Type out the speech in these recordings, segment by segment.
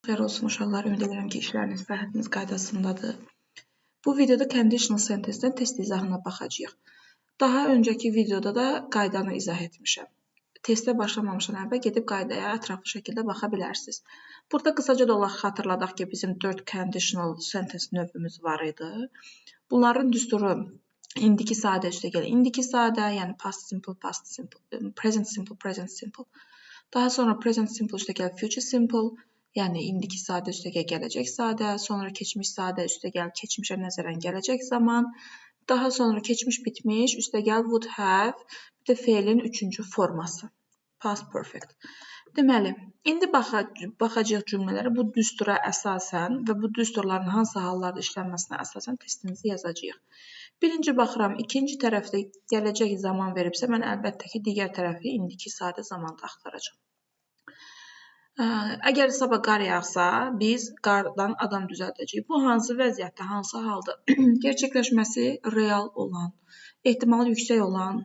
Xeyir olsun uşaqlar, ümid edirəm ki, işləriniz və həyatınız qaydasındadır. Bu videoda conditional sentence-dən test izahına baxacağıq. Daha öncəki videoda da qaydanı izah etmişəm. Testə başlamamışdan əvvəl gedib qaydaya ətraflı şəkildə baxa bilərsiniz. Burada qısaca da olaraq xatırladaq ki, bizim 4 conditional sentence növümüz var idi. Bunların düsturu indiki sadə üstəgəl indiki sadə, yəni past simple, present simple. Daha sonra present simple üstəgəl future simple, yəni indiki sadə üstəgəl gələcək sadə, sonra keçmiş sadə üstəgəl keçmişə nəzərən gələcək zaman, daha sonra keçmiş bitmiş üstəgəl would have, bir də feilin üçüncü forması, past perfect. Deməli, indi baxacağıq cümlələrə bu düstura əsasən və bu düsturların hansı hallarda işlənməsinə əsasən testimizi yazacağıq. Birinci baxıram, ikinci tərəfdə gələcək zaman veribsə, mən əlbəttə ki, digər tərəfi indiki sadə zamanda axtaracağam. Əgər sabah qar yağsa, biz qardan adam düzəldəcəyik. Bu hansı vəziyyətdə, hansı halda gerçəkləşməsi real olan, ehtimalı yüksək olan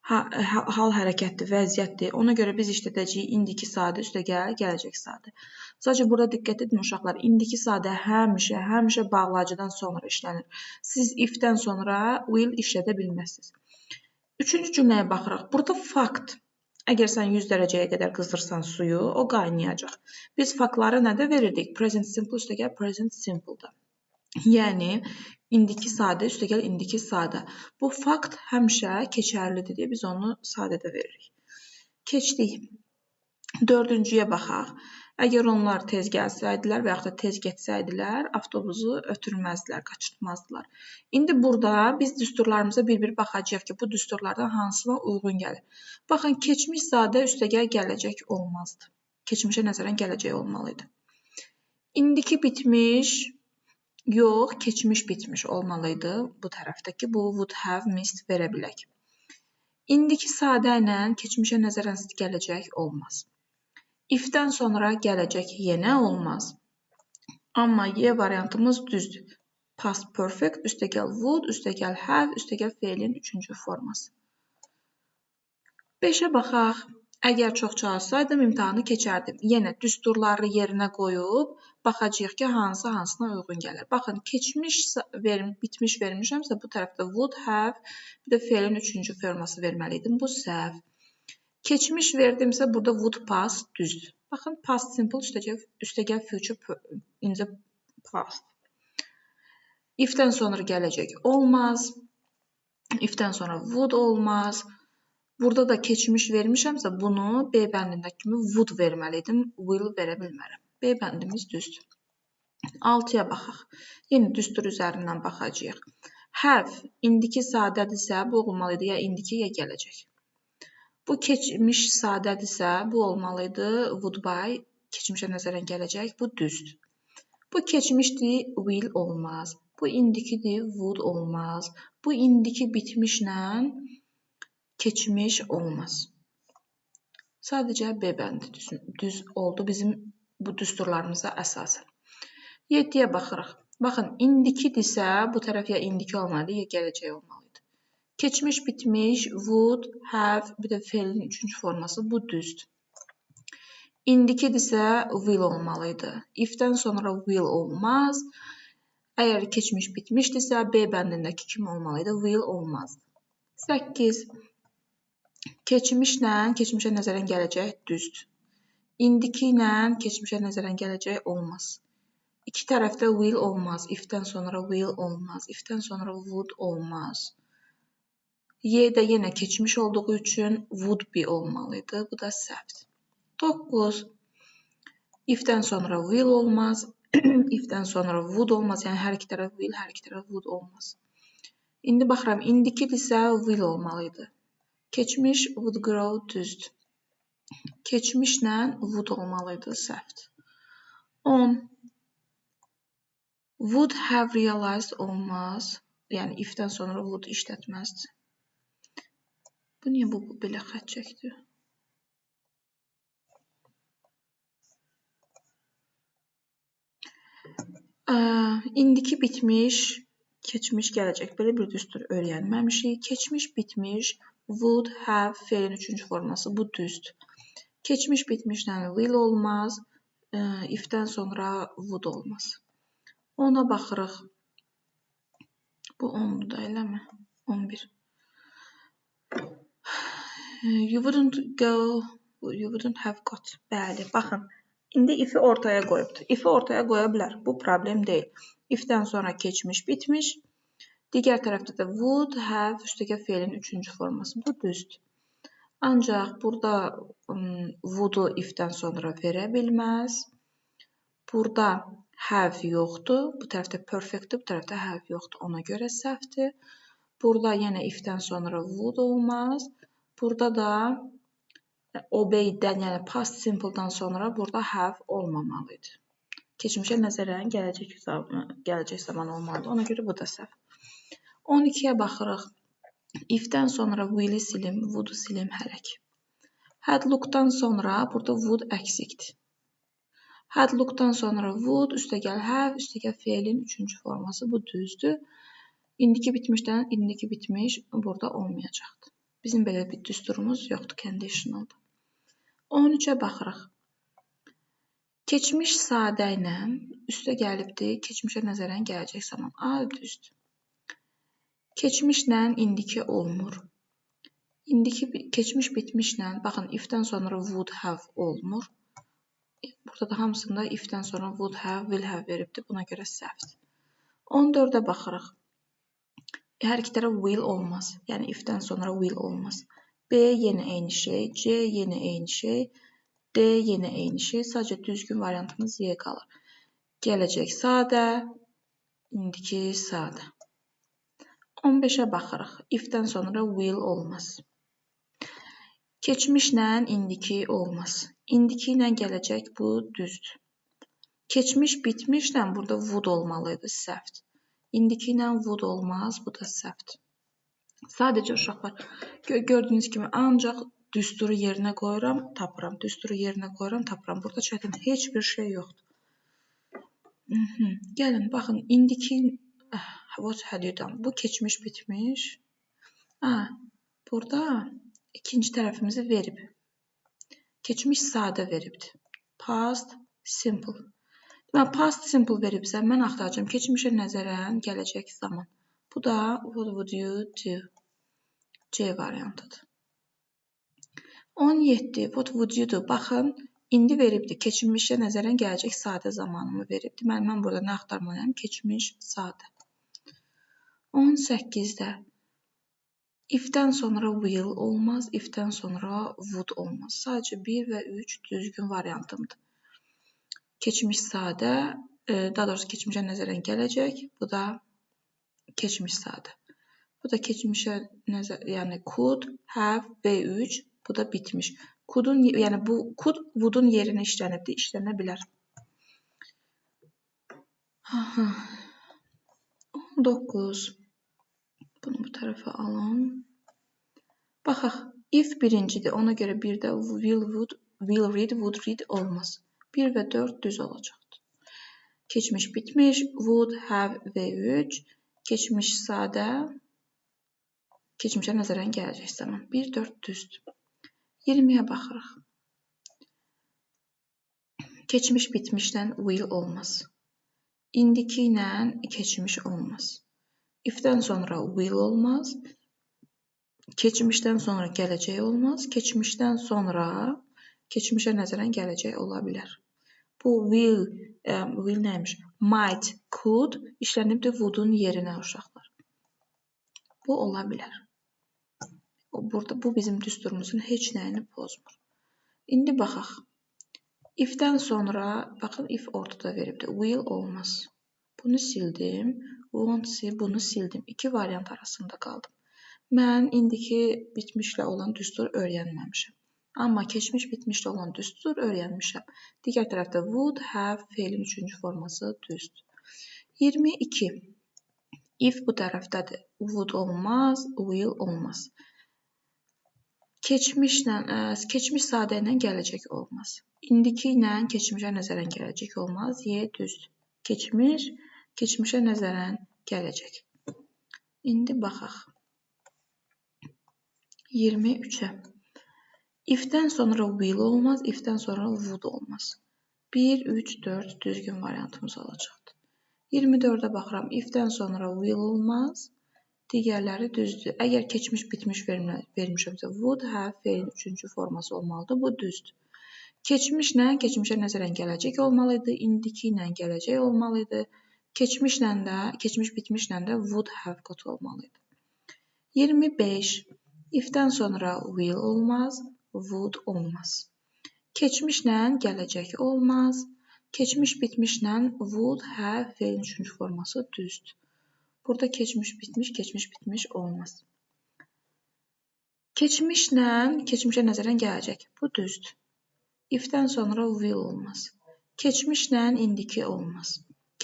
hal hərəkətdir, vəziyyətdir. Ona görə biz işlədəcəyik indiki sadə üstəgəl gələcək sadə. Sadəcə burada diqqət edin uşaqlar, indiki sadə həmişə bağlacıdan sonra işlənir. Siz if-dən sonra will işlədə bilməzsiniz. Üçüncü cümləyə baxırıq. Burada fakt. Əgər sən 100 dərəcəyə qədər qızdırsan suyu, o qaynayacaq. Biz faktları nədə verirdik? Present simple üstəgəl present simple-da. Yəni, indiki sadə üstəgəl indiki sadə. Bu fakt həmişə keçərlidir deyə biz onu sadədə veririk. Keçdik. Dördüncüyə baxaq. Əgər onlar tez gəlsəydilər və yaxud da tez getsəydilər, avtobusu ötürməzdilər, qaçırtmazdılar. İndi burada biz düsturlarımıza bir-bir baxacağıq ki, bu düsturlardan hansına uyğun gəlir. Baxın, keçmiş sadə üstəgəl gələcək olmazdı. Keçmişə nəzərən gələcək olmalıydı. İndiki bitmiş, yox, keçmiş bitmiş olmalıydı bu tərəfdəki. Bu would have missed verə bilək. İndiki sadə ilə keçmişə nəzərən gələcək olmaz. If-dən sonra gələcək yenə olmaz. Amma Y variantımız düzdür. Past perfect, üstəgəl would, üstəgəl have, üstəgəl feilin üçüncü forması. 5-ə baxaq. Əgər çox çalışsaydım, imtahanı keçərdim. Yenə düsturları yerinə qoyub, baxacağıq ki, hansına uyğun gəlir. Baxın, bitmiş vermişəmsə, bu tərəfdə would have, bir də feilin üçüncü forması verməliydim. Bu səhv. Keçmiş verdimsə, burada would past düzdür. Baxın, past simple üstəgəl future in the past. If-dən sonra gələcək olmaz. If-dən sonra would olmaz. Burada da keçmiş vermişəmsə, bunu B bəndindəki kimi would verməliydim. Will verə bilmərəm. B bəndimiz düzdür. 6-ya baxaq. Yenə düstur üzərindən baxacağıq. Have indiki sadədirsə, bu olmalıydı ya indiki ya gələcək. Bu keçmiş sadədirsə, bu olmalıydı would by, keçmişə nəzərən gələcək, bu düzdür. Bu keçmişdir, will olmaz. Bu indikidir, would olmaz. Bu indiki bitmişlə keçmiş olmaz. Sadəcə B bəndi düz oldu bizim bu düsturlarımıza əsasən. 7-yə baxırıq. Baxın, indikidirsə, bu tərəf ya indiki olmalıydı, ya gələcək olmalıydı. Keçmiş bitmiş, would, have, bir də feilin üçüncü forması, bu düzdür. İndikidirsə, will olmalıydı. If-dən sonra will olmaz. Əgər keçmiş bitmişdirsə, B bəndindəki kimi olmalıydı, will olmazdı. 8. Keçmişlə keçmişə nəzərən gələcək düzdür. İndiki ilə keçmişə nəzərən gələcək olmaz. İki tərəfdə will olmaz. If-dən sonra will olmaz. If-dən sonra would olmaz. Y də yenə keçmiş olduğu üçün would be olmalıydı. Bu da səhvdir. 9. If-dən sonra will olmaz. If-dən sonra would olmaz. Yəni hər iki tərəf will, hər iki tərəf would olmaz. İndi baxıram, indikidirsə will olmalıydı. Keçmiş would grow düzdür. Keçmişlə would olmalıydı, səhvdir. 10. Would have realized olmaz. Yəni if-dən sonra would işlətməzdir. Bu niyə bu belə xət çəkdi? İndiki bitmiş, keçmiş gələcək. Belə bir düstur öyrənməmişik. Keçmiş bitmiş, would have, feilin üçüncü forması, bu düzdür. Keçmiş bitmişlə will olmaz. if-dən sonra would olmaz. Ona baxırıq. Bu 10-dur da, eləmi? 11. You wouldn't have got. Bəli, baxın. İndi if-i ortaya qoyubdur. If-i ortaya qoya bilər. Bu problem deyil. If-dən sonra keçmiş, bitmiş. Digər tərəfdə də would have üstəgə fe'lin 3-cü forması. Bu düzdür. Ancaq burada would-u if-dən sonra verə bilməz. Burada have yoxdur. Bu tərəfdə perfect-dir, bu tərəfdə have yoxdur. Ona görə səhvdir. Burada yenə if-dən sonra would olmaz. Burada da obey-dən, yəni past simple-dan sonra burada have olmamalıydı. Keçmişə nəzərən gələcək zaman olmalıdır. Ona görə bu da səhv. 12-yə baxırıq. If-dən sonra will-i silim, would-u silim hərək. Had look-dan sonra burada would əksikdir. Had look-dan sonra would, üstəgəl have, üstəgəl fe'lin 3-cü forması. Bu düzdür. İndiki bitmişdən indiki bitmiş burada olmayacaqdır. Bizim belə bir düsturumuz yoxdur, conditionaldır. 13-ə baxırıq. Keçmiş sadə ilə üstə gəlibdir, keçmişə nəzərən gələcək zaman. A, düzdür. Keçmişlə indiki olmur. Keçmiş bitmişlə, baxın, if-dən sonra would have olmur. Burada da hamısında if-dən sonra would have, will have veribdir. Buna görə səhvdir. 14-ə baxırıq. Hər iki tərəf will olmaz. Yəni if-dən sonra will olmaz. B yenə eyni şey, C yenə eyni şey, D yenə eyni şey. Sadəcə düzgün variantımız Y qalır. Gələcək sadə, indiki sadə. 15-ə baxırıq. If-dən sonra will olmaz. Keçmişlə indiki olmaz. İndiki ilə gələcək bu düzdür. Keçmiş bitmişlə burada would olmalıydı, səhvdir. İndiki ilə would olmaz, bu da səhvdir. Sadəcə uşaqlar, gördüyünüz kimi ancaq düsturu yerinə qoyuram, tapıram. Düsturu yerinə qoyuram, tapıram. Burada çətin heç bir şey yoxdur. Gəlin, baxın, indiki what had you done? Bu keçmiş bitmiş. Burada ikinci tərəfimizi verib. Keçmiş sadə veribdir. Past simple. Deməli, past simple veribsə, mən axtaracağım keçmişə nəzərən gələcək zaman. Bu da what would you do? C variantıdır. 17. What would you do? Baxın, indi veribdir. Keçmişə nəzərən gələcək sadə zamanımı verib. Deməli, mən burada nə axtarmalıyam? Keçmiş sadə. 18-də if-dən sonra will olmaz, if-dən sonra would olmaz. Sadəcə 1 və 3 düzgün variantımdır. Keçmiş sadə, daha doğrusu keçmişə nəzərən gələcək. Bu da keçmiş sadə. Bu da keçmişə yəni could, have, V3, bu da bitmiş. Could'un, yəni bu could would'un yerinə işlənibdir, işlənə bilər. 19. Bunu bu tərəfə alın. Baxaq, if birincidir, ona görə bir də will read, would read olmaz. 1 və 4 düz olacaqdır. Keçmiş bitmiş, would, have, V3, keçmiş sadə, keçmişə nəzərən gələcək zaman. 1, 4 düzdür. 20-yə baxırıq. Keçmiş bitmişdən will olmaz. İndiki ilə keçmiş olmaz. If-dən sonra will olmaz. Keçmişdən sonra gələcək olmaz. Keçmişdən sonra keçmişə nəzərən gələcək ola bilər. Bu will nəymiş? Might, could işlənibdir would'un yerinə uşaqlar. Bu ola bilər. Burada bu bizim düsturumuzun heç nəyini pozmur. İndi baxaq. If-dən sonra, baxın, if ortada veribdir. Will olmaz. Bunu sildim. Won't sil, bunu sildim. İki variant arasında qaldım. Mən indiki bitmişlə olan düstur öyrənməmişəm. Amma keçmiş bitmişlə olan düstur öyrənmişəm. Digər tərəfdə would, have, fe'lin 3-cü forması düzdür. 22. If bu tərəfdədir. Would olmaz, will olmaz. Keçmiş sadə ilə gələcək olmaz. İndiki ilə keçmişə nəzərən gələcək olmaz. Y düzdür. Keçmiş, keçmişə nəzərən gələcək. İndi baxaq. 23-ə. If-dən sonra will olmaz, if-dən sonra would olmaz. 1, 3, 4 düzgün variantımız olacaqdır. 24-ə baxıram. If-dən sonra will olmaz. Digərləri düzdür. Əgər keçmiş bitmiş vermişəmsə would have fe'lin 3-cü forması olmalıdır. Bu düzdür. Keçmişlə keçmişə nəzərən gələcək olmalı idi. İndiki ilə gələcək olmalı idi. Keçmiş bitmişlə də would have qotu olmalı idi. 25. If-dən sonra will olmaz, would olmaz. Keçmişlə gələcək olmaz. Keçmiş bitmişlə would have fe'lin 3-cü forması düzdür. Burada keçmiş bitmiş olmaz. Keçmişlə keçmişə nəzərən gələcək. Bu düzdür. If-dən sonra will olmaz. Keçmişlə indiki olmaz.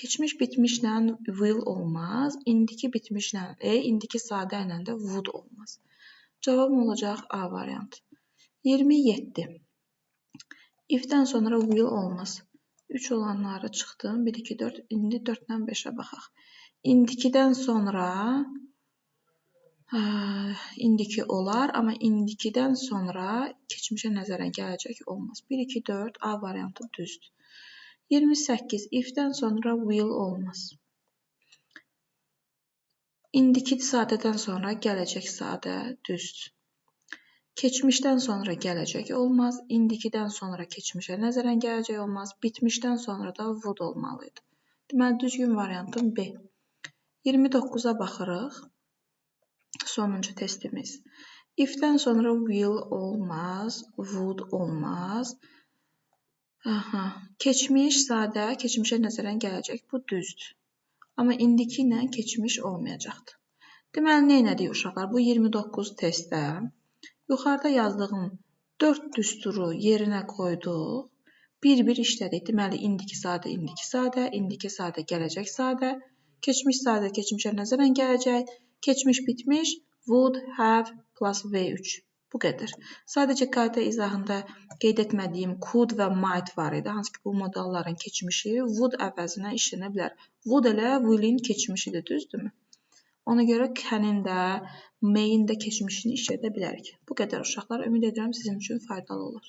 Keçmiş bitmişlə will olmaz. İndiki bitmişlə, indiki sadə ilə də would olmaz. Cavabım olacaq A variantı. 27. If-dən sonra will olmaz. 3 olanları çıxdım. 1, 2, 4. İndi 4-dən 5-ə baxaq. İndikidən sonra indiki olar, amma indikidən sonra keçmişə nəzərən gələcək olmaz. 1, 2, 4 A variantı düzdür. 28. If-dən sonra will olmaz. İndiki sadədən sonra gələcək sadə düzdür. Keçmişdən sonra gələcək olmaz. İndikidən sonra keçmişə nəzərən gələcək olmaz. Bitmişdən sonra da would olmalı idi. Deməli, düzgün variantım B. 29-a baxırıq. Sonuncu testimiz. If-dən sonra will olmaz, would olmaz. Keçmiş sadə, keçmişə nəzərən gələcək. Bu düzdür. Amma indiki ilə keçmiş olmayacaqdır. Deməli, nə etdik uşaqlar? Bu 29 testdə yuxarıda yazdığım 4 düsturu yerinə qoyduq. Bir-bir işlədik. Deməli, indiki sadə, indiki sadə, gələcək sadə, keçmiş sadə, keçmişə nəzərən gələcək, keçmiş bitmiş, would, have plus V3. Bu qədər. Sadəcə qayda izahında qeyd etmədiyim could və might var idi. Hansı ki, bu modalların keçmişi would əvəzinə işlənə bilər. Would elə will'in keçmişidir, düzdürmü? Ona görə can-in də, may-in də keçmişini işlədə bilərik. Bu qədər uşaqlar. Ümid edirəm sizin üçün faydalı olur.